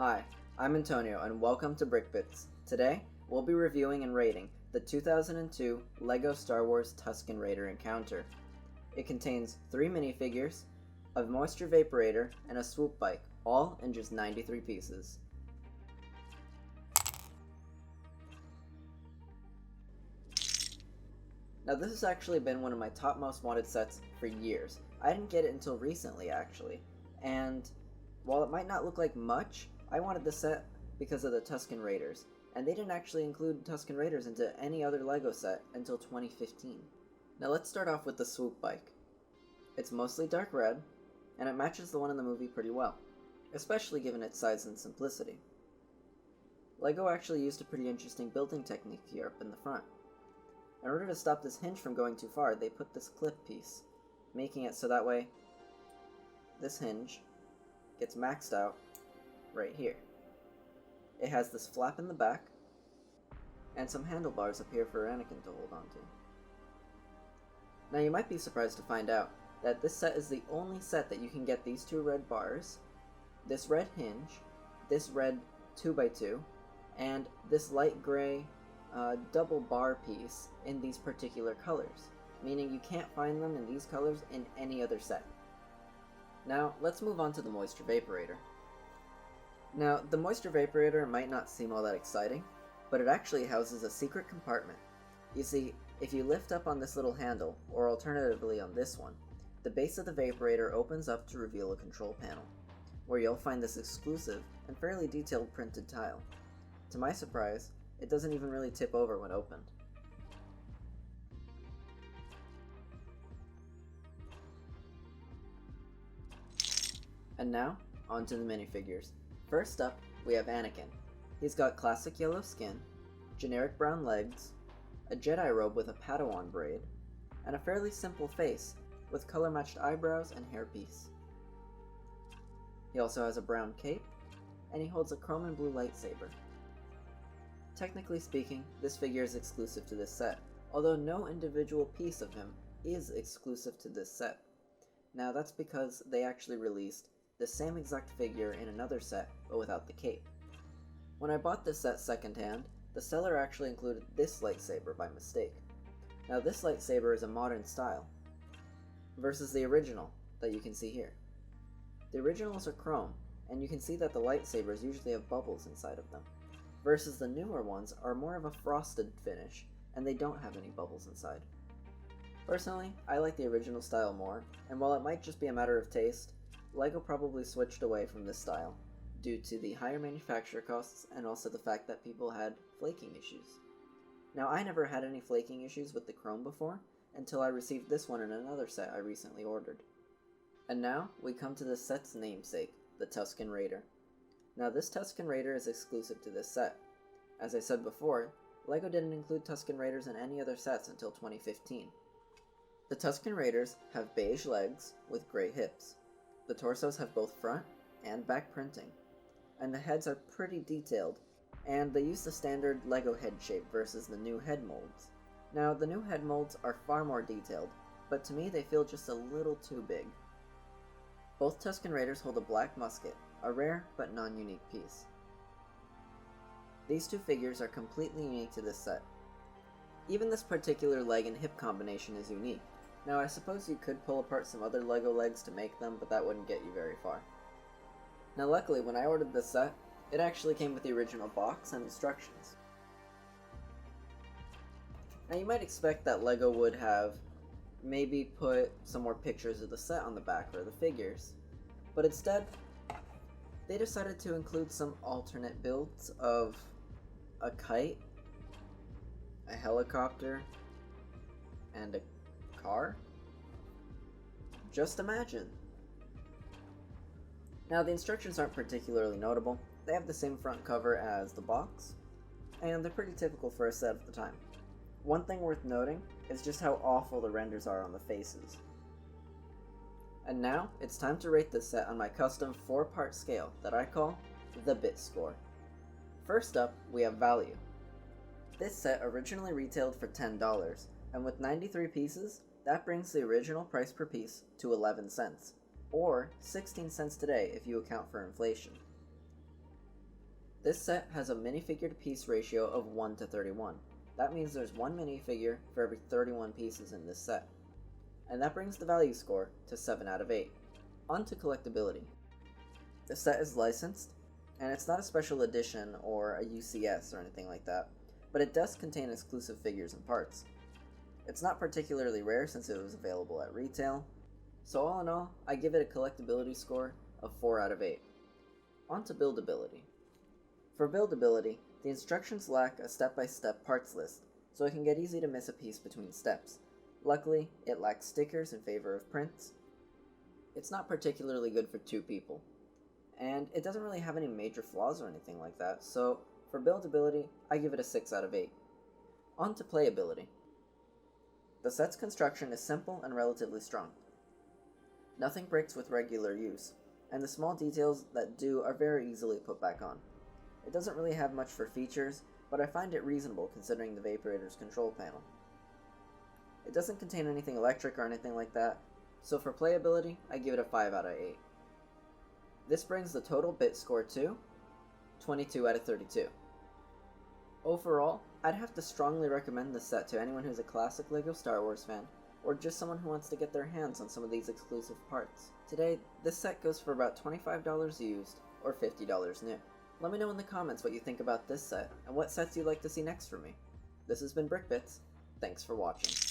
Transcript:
Hi, I'm Antonio and welcome to BrickBits. Today, we'll be reviewing and rating the 2002 LEGO Star Wars Tusken Raider Encounter. It contains 3 minifigures, a moisture vaporator, and a swoop bike, all in just 93 pieces. Now this has actually been one of my top most wanted sets for years. I didn't get it until recently actually, and while it might not look like much, I wanted the set because of the Tusken Raiders, and they didn't actually include Tusken Raiders into any other LEGO set until 2015. Now let's start off with the swoop bike. It's mostly dark red, and it matches the one in the movie pretty well, especially given its size and simplicity. LEGO actually used a pretty interesting building technique here up in the front. In order to stop this hinge from going too far, they put this clip piece, making it so that way this hinge gets maxed out right here. It has this flap in the back, and some handlebars up here for Anakin to hold onto. Now you might be surprised to find out that this set is the only set that you can get these 2 red bars, this red hinge, this red 2x2, and this light gray double bar piece in these particular colors, meaning you can't find them in these colors in any other set. Now let's move on to the moisture vaporator. Now the moisture vaporator might not seem all that exciting, but it actually houses a secret compartment. You see, if you lift up on this little handle, or alternatively on this one, the base of the vaporator opens up to reveal a control panel, where you'll find this exclusive and fairly detailed printed tile. To my surprise, it doesn't even really tip over when opened. And now, onto the minifigures. First up, we have Anakin. He's got classic yellow skin, generic brown legs, a Jedi robe with a Padawan braid, and a fairly simple face with color-matched eyebrows and hairpiece. He also has a brown cape, and he holds a chrome and blue lightsaber. Technically speaking, this figure is exclusive to this set, although no individual piece of him is exclusive to this set. Now that's because they actually released the same exact figure in another set, but without the cape. When I bought this set secondhand, the seller actually included this lightsaber by mistake. Now this lightsaber is a modern style, versus the original that you can see here. The originals are chrome, and you can see that the lightsabers usually have bubbles inside of them, versus the newer ones are more of a frosted finish, and they don't have any bubbles inside. Personally, I like the original style more, and while it might just be a matter of taste, LEGO probably switched away from this style, due to the higher manufacturer costs and also the fact that people had flaking issues. Now I never had any flaking issues with the chrome before, until I received this one in another set I recently ordered. And now, we come to this set's namesake, the Tusken Raider. Now this Tusken Raider is exclusive to this set. As I said before, LEGO didn't include Tusken Raiders in any other sets until 2015. The Tusken Raiders have beige legs with gray hips. The torsos have both front and back printing, and the heads are pretty detailed, and they use the standard LEGO head shape versus the new head molds. Now the new head molds are far more detailed, but to me they feel just a little too big. Both Tusken Raiders hold a black musket, a rare but non-unique piece. These 2 figures are completely unique to this set. Even this particular leg and hip combination is unique. Now I suppose you could pull apart some other LEGO legs to make them, but that wouldn't get you very far. Now luckily, when I ordered this set, it actually came with the original box and instructions. Now you might expect that LEGO would have maybe put some more pictures of the set on the back or the figures, but instead, they decided to include some alternate builds of a kite, a helicopter, and a car? Just imagine. Now the instructions aren't particularly notable. They have the same front cover as the box, and they're pretty typical for a set of the time. One thing worth noting is just how awful the renders are on the faces. And now, it's time to rate this set on my custom 4-part scale that I call the BitScore. First up, we have value. This set originally retailed for $10, and with 93 pieces, that brings the original price per piece to 11 cents, or 16 cents today if you account for inflation. This set has a minifigure to piece ratio of 1 to 31. That means there's one minifigure for every 31 pieces in this set. And that brings the value score to 7 out of 8. On to collectability. The set is licensed, and it's not a special edition or a UCS or anything like that, but it does contain exclusive figures and parts. It's not particularly rare since it was available at retail, so all in all, I give it a collectability score of 4 out of 8. On to buildability. For buildability, the instructions lack a step-by-step parts list, so it can get easy to miss a piece between steps. Luckily, it lacks stickers in favor of prints. It's not particularly good for 2 people, and it doesn't really have any major flaws or anything like that, so for buildability, I give it a 6 out of 8. On to playability. The set's construction is simple and relatively strong. Nothing breaks with regular use, and the small details that do are very easily put back on. It doesn't really have much for features, but I find it reasonable considering the Vaporator's control panel. It doesn't contain anything electric or anything like that, so for playability, I give it a 5 out of 8. This brings the total bit score to 22 out of 32. Overall, I'd have to strongly recommend this set to anyone who's a classic LEGO Star Wars fan, or just someone who wants to get their hands on some of these exclusive parts. Today, this set goes for about $25 used, or $50 new. Let me know in the comments what you think about this set, and what sets you'd like to see next from me. This has been BrickBits. Thanks for watching.